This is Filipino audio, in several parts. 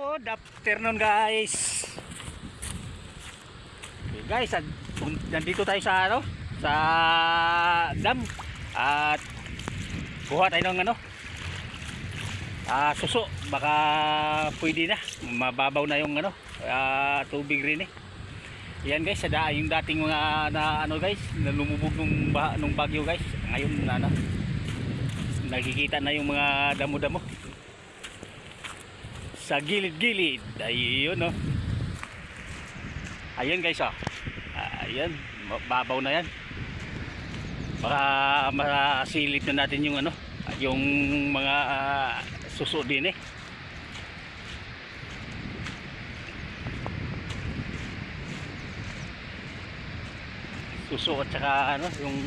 Good afternoon guys. Okay guys, nandito tayo sa sa dam at kuha tayo ng suso. Baka pwede na, mababaw na yung tubig rin eh. Yan guys, yung dating mga guys, na lumubog nung bagyo guys. Ngayon nakikita na yung mga damo-damo sa gilid-gilid. Ayun ayun guys ayun, babaw na yan. Baka masilip na natin yung yung mga suso din eh. Suso at saka yung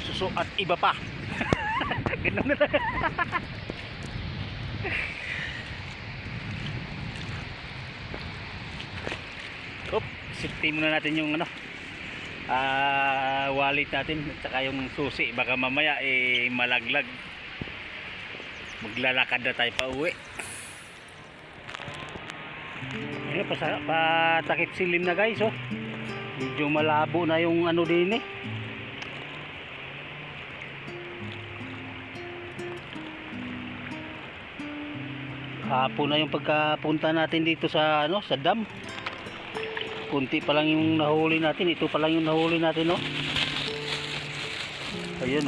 suso at iba pa. Ganun na lang. Siftin muna natin yung wallet natin at saka yung susi. Baka mamaya malaglag. Maglalakad na tayo pa uwi. Patakip silim na guys medyo malabo na yung din eh. Hapon na yung pagkapunta natin dito sa sa dam. Kunti pa lang yung nahuli natin. Ito pa lang yung nahuli natin ayun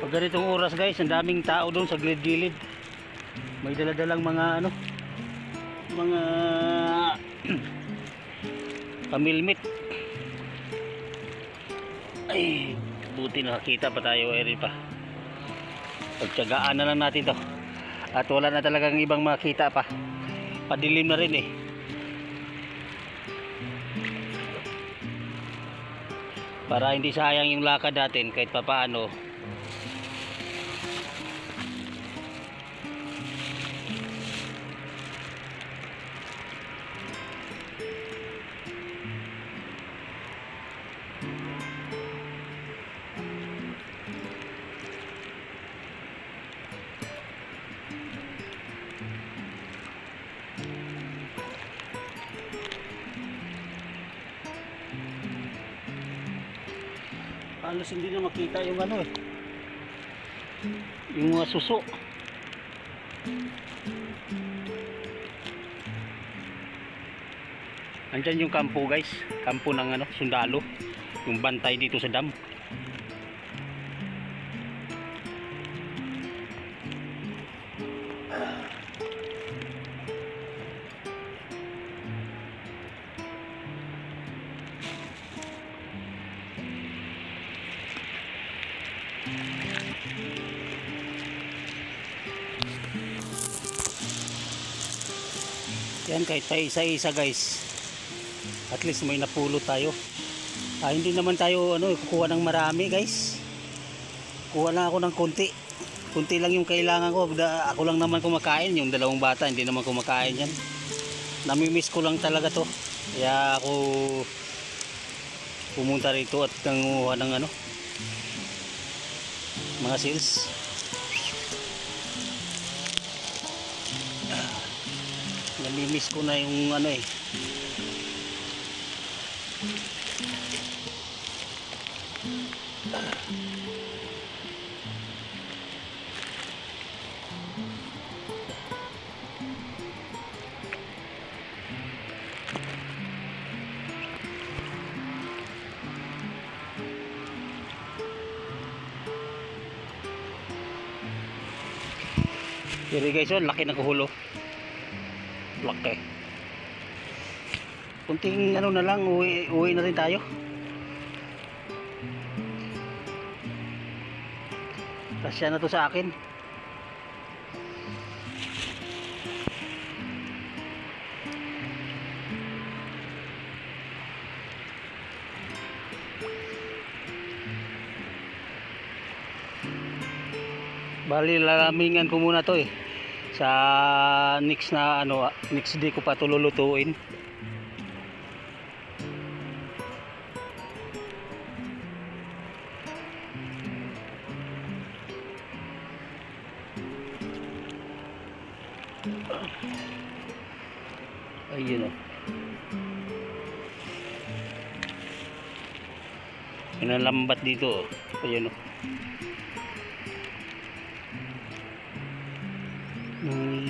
pag ganitong oras guys, ang daming tao doon sa gilid-gilid. May daladalang mga mga pamilmit. Ay, buti nakakita pa tayo rin pa. Pagtyagaan na lang natin to. At wala na talagang ibang makita pa. Padilim na rin eh. Para hindi sayang yung lakad natin kahit papaano. Halos hindi na makita yung yung mga suso. Andyan yung kampo guys, kampo ng sundalo, yung bantay dito sa dam. Yan, kahit pa isa-isa guys, at least may napulot tayo. Hindi naman tayo kukuha ng marami guys. Kuha lang ako ng konti. Konti lang yung kailangan ko. Ako lang naman kumakain. Yung dalawang bata hindi naman kumakain yan. Namimiss ko lang talaga to. Kaya ako pumunta rito at nanguha ng mga seals. Namimiss ko na yung Pero guys, laki ng kuhulo. Laki. Kunting na lang, uwi na rin tayo. Tasya na to sa akin. Bali lalamingan ko muna to eh. Sa next na ano, next day ko pa to lulutuin. Ayun oh. Yun ang lambat dito oh. Ayun oh.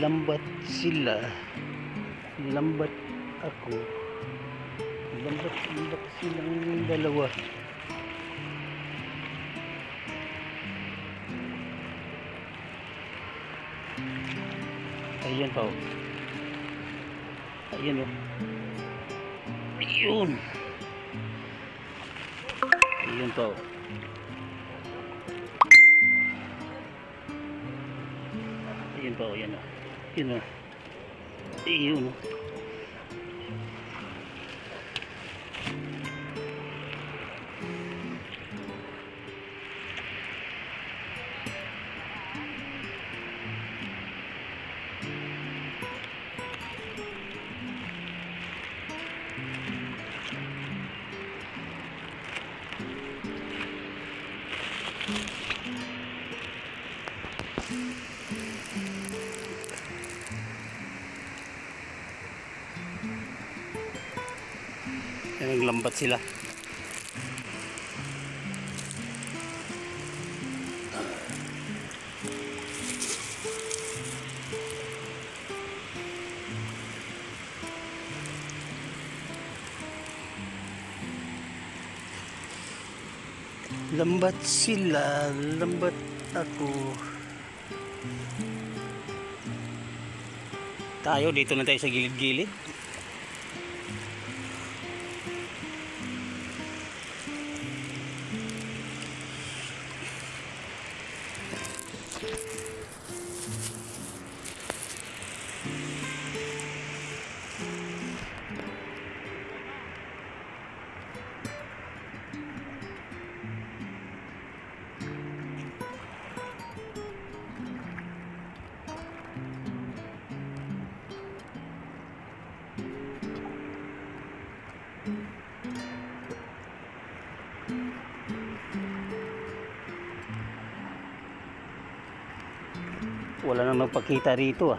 Lambat sila, lambat ako, lambat silang dalawa. Ayan pa oh. Ayan oh. Ayun. Ayan pa oh. Ayan pa oh, yan oh. Yun oh. Ayun oh. Yan, lambat sila. Lambat sila, lambat ako. Tayo dito na tayo sa gilid-gilid. Wala nang nagpakita rito ah.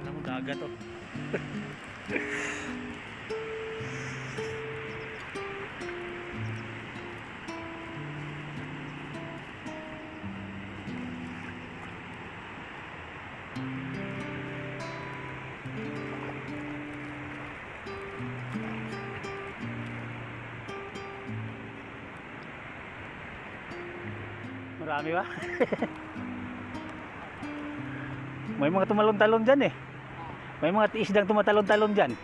Alam mo dagat oh. Marami ba? May mga tumalon-talon dyan eh. May mga isdang tumatalon-talon dyan.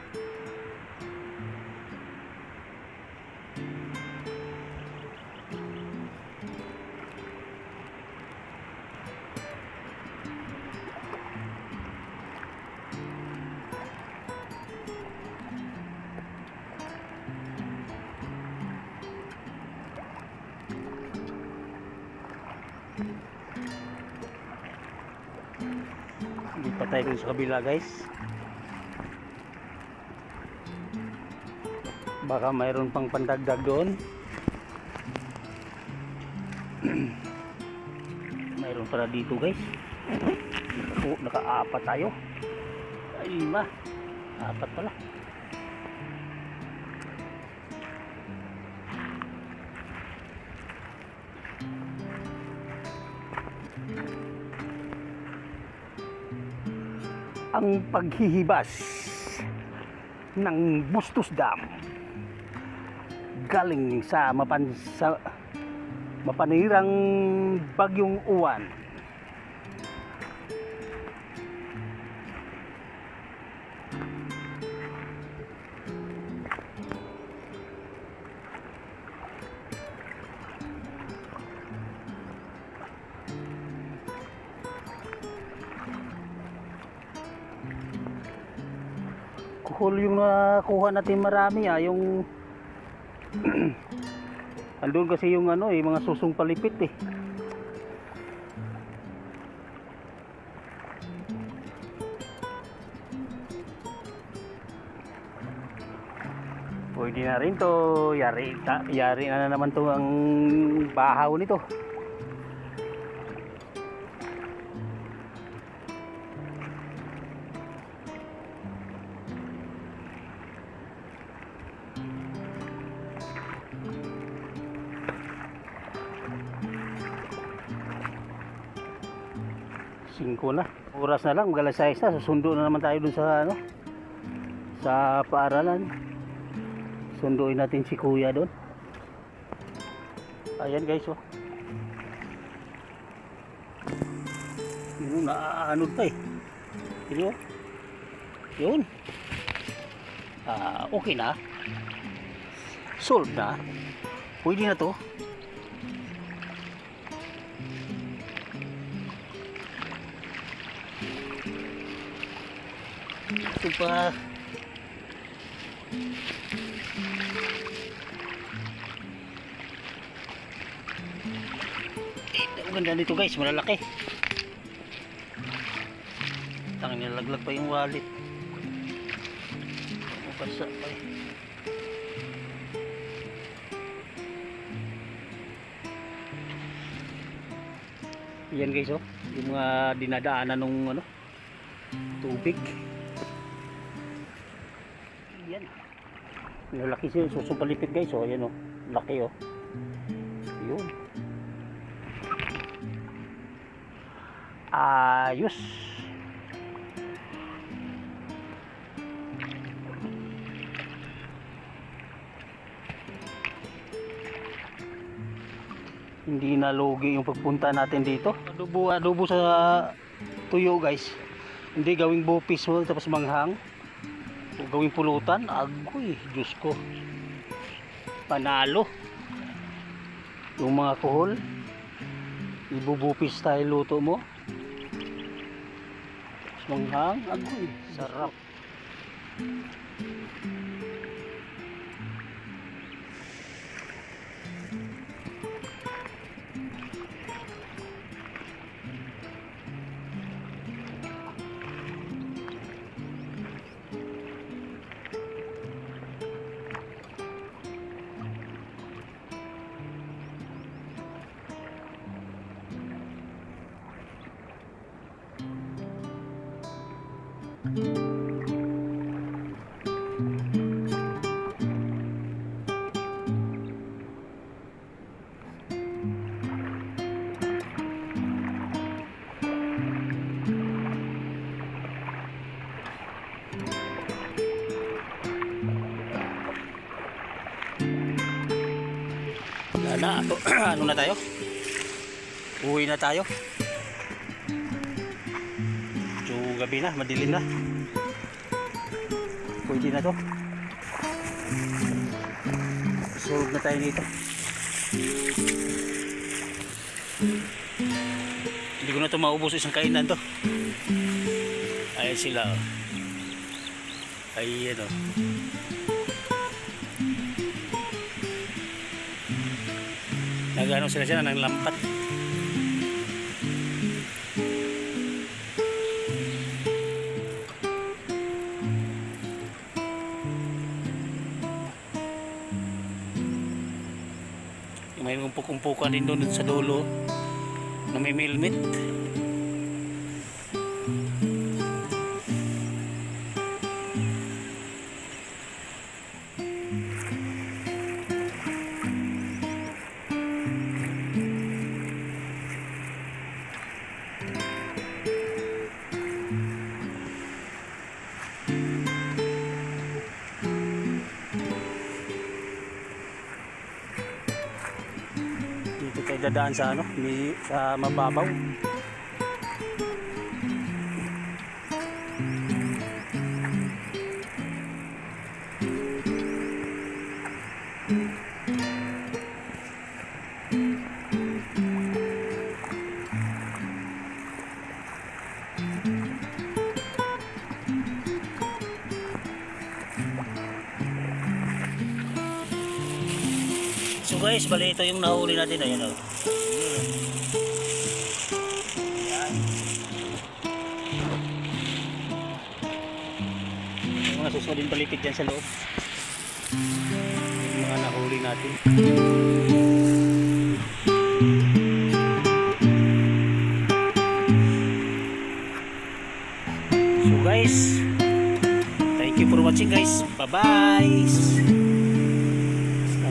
Hindi pa tayo dun sa kabila guys. Baka mayroon pang pandagdag doon. Mayroon pala dito guys. Oh, naka-apat tayo. Ay, 5. 4 pala. Ang paghihibas ng Bustos Dam galing sa mapanirang bagyong uwan. Kuhol yung nakuha natin marami yung Andun kasi yung ano eh, mga susong palipit eh. Pwede na rin to. Yari na naman to ang bahaw nito. Singko na. Oras na lang, mag-alas 6 na. Susundo na naman tayo dun sa ano, sa paaralan. Sunduin natin si kuya doon. Ayan guys oh. Yun, naaanod pa eh. Yun. Yun. Okay na. Solved na. Pwede na to. Ito pa. Ang ganda nito guys, malalaki. Tangin, nilaglag pa yung wallet. Mabasa pa eh. Yan guys oh, yung mga dinadaanan ng ano, tubig. Yan. Malalaki siya, susupalipit guys oh, yan oh. Laki oh. Yun. Ayos. Hindi na lugi yung pagpunta natin dito. Adobo sa tuyo guys. Hindi gawing bupis mo tapos manghang. O gawing pulutan. Agoy, Diyos ko. Panalo. Yung mga kuhol. Ibubupis tayo luto mo. Manghang, agoy, sarap. Ano na tayo? Uwi na tayo. So gabi na, madilim na. Pwede na to. Solve na tayo dito. Hindi ko na ito maubos isang kainan to. Ayan sila oh. Ayan oh. Nagano sila ng lampat. May umpuk-umpukan din doon sa dulo na may milmit. Dadaan sa ano, sa mababaw. So guys, bali ito yung nahuli natin. Ayan o. Yung mga susunod din palipit dyan sa loob. Yung mga nahuli natin. So guys, thank you for watching guys. Bye bye.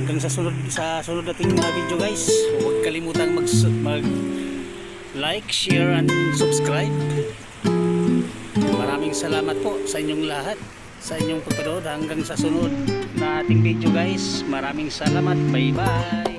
Hanggang sa sunod nating video guys. Huwag kalimutang mag like, share and subscribe. Maraming salamat po sa inyong lahat, sa inyong pagpanood. Hanggang sa sunod na ating video guys. Maraming salamat. Bye bye.